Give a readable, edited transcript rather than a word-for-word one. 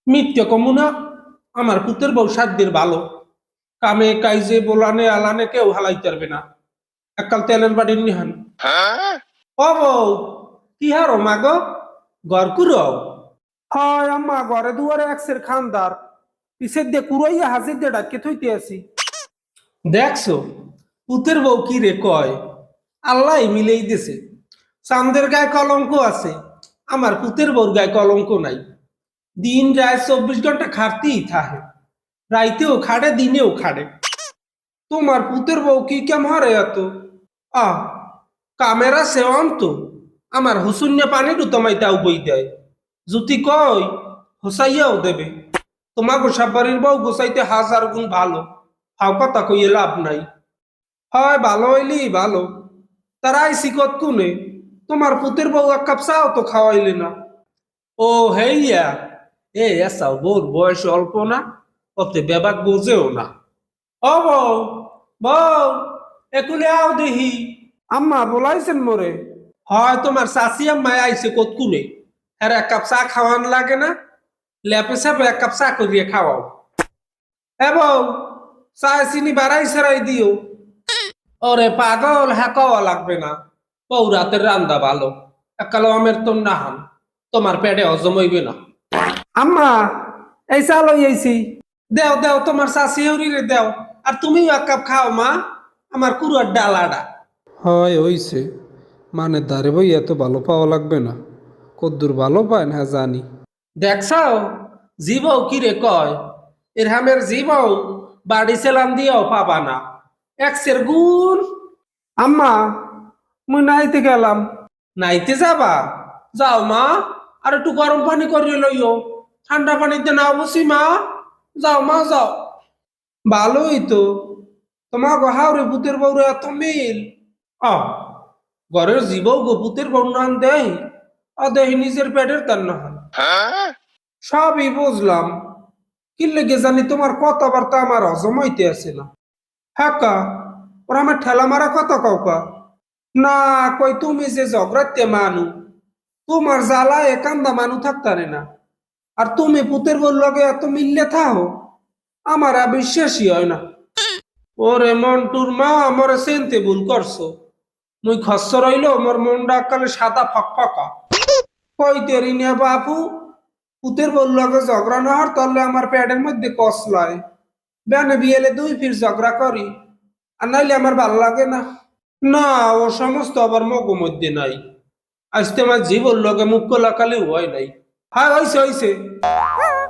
মিথ্যে কমু না। আমার পুতের বউ সাধ্যের ভালো, কামে কাইজে বোলানে আলানে কেউ হালাইতে পারবে না। এককাল তেলের বাড়ির নিহান। ও বউ, কি হারো মাগো, ঘর কুড়াও। হয় আম্মা, ঘরে দুয়ারে একসের খানদার, পিছের দিয়ে কুড়াইয়া হাজির দিয়ে ডাকে থইতে আসি। দেখছো পুতের বউ কি রে কয়, আল্লাহ মিলেই দিছে। চান্দের গায়ে কলঙ্ক আছে, আমার পুতের বউর গায়ে কলঙ্ক নাই। দিন রাত 24 ঘন্টা খাটতেই থাকে, রাইতেও খাড়ে দিনেও খাড়ে। তোমার পুতের বউ কি কেম হারে এত আহ কামেরা সেওয়ান তো আমার হুসুন্য পানি তোমাইতাও বই দেয়, জুতি কই হোসাইয়াও দেবে। তোমার গোসাবাড়ির বউ গোসাইতে 1000 গুণ ভালো, হাও কথা কইয়ে লাভ নাই। হয় ভালো হইলি ভালো, তারাই শিকত কুনে, তোমার পুতের বউ এক কাপ চাও তো খাওয়াইলে না। ও হেইয়া, এ এসাও বউর বয়স অল্প না, অতে বেবাক বোঝেও না। ও বউ, বউ, একুলে আও দেহি। আম্মা বলাইছেন মোরে। হয় তোমার চাচি আম্মা আইছে কতকুনে, আর এক কাপ চা খাওয়ান লাগে না, লেপে সাপে এক কাপ চা করিয়ে খাওয়াও। এ বউ, চা চিনি বাড়াই সারাই দিও। ওরে পাগল, হ্যাঁ কওয়া লাগবে না, বউ রাতের রান্দা ভালো, একালো আমের তো নাহান, তোমার পেটে হজম হইবে না। আম্মা, এই চা লই আইছি, দেও দেও তোমার চাচি হরিরে দেও, আর তুমিও এক কাপ খাও মা, আমার কুড়ার ডালাডা। হয় হইছে, মানে দারে বই এত ভালো পাওয়া লাগবে না, কদ্দুর ভালো পায় না জানি। দেখছাও জীবও কি রে কয়, এরহামের জীবও বাড়ি সেলাম দিয়েও পাবা না, একসের গুণ। আম্মা, মুই নাইতে গেলাম। নাইতে যাবা, যাও মা, আর একটু গরম পানি করিয়ে লইও, ঠান্ডা পানিতে নাও বসি মা, যাও মা যাও। ভালোই তো, তোমার হাওরে ভূতের বউরে এত মিল। আহ ঘরের জীবও গোপুতের বর্ণান দেয়, দেয় নিজের পেটের তার না হয়। সবই বুঝলাম, কি লেগে জানি তোমার কথাবার্তা আমার হজম হইতে আসে না। হ্যাঁ কা, ওরা আমার ঠেলা মারা কথা কাউকা না, কই তুমি যে ঝগড়াতে মানু, তোমার জ্বালা একান্দা মানু থাকতারে না, আর তুমি পুতের বউর লগে এত মিললে থাও, আমার আর বিশ্বাসই হয় না। ওরে মন্টুর মা, আমারে সেনতে ভুল করছো, মুই খস্য রইল মোর মনটা কালে সাদা ফকফকা। কই তেরি নিয়া বাপু, পুতের বউর লগে ঝগড়া না হওয়ার তলে আমার পেটের মধ্যে কসলায়, বেনে বিয়েলে 2 ফির ঝগড়া করি, আর নাইলে আমার ভাল লাগে না। না, ও সমস্ত আবার মগো মধ্যে নাই, আজকে আমার জীবন লগে মুখ লাকালে হয় নাই। হ্যাঁ হইছে হইছে,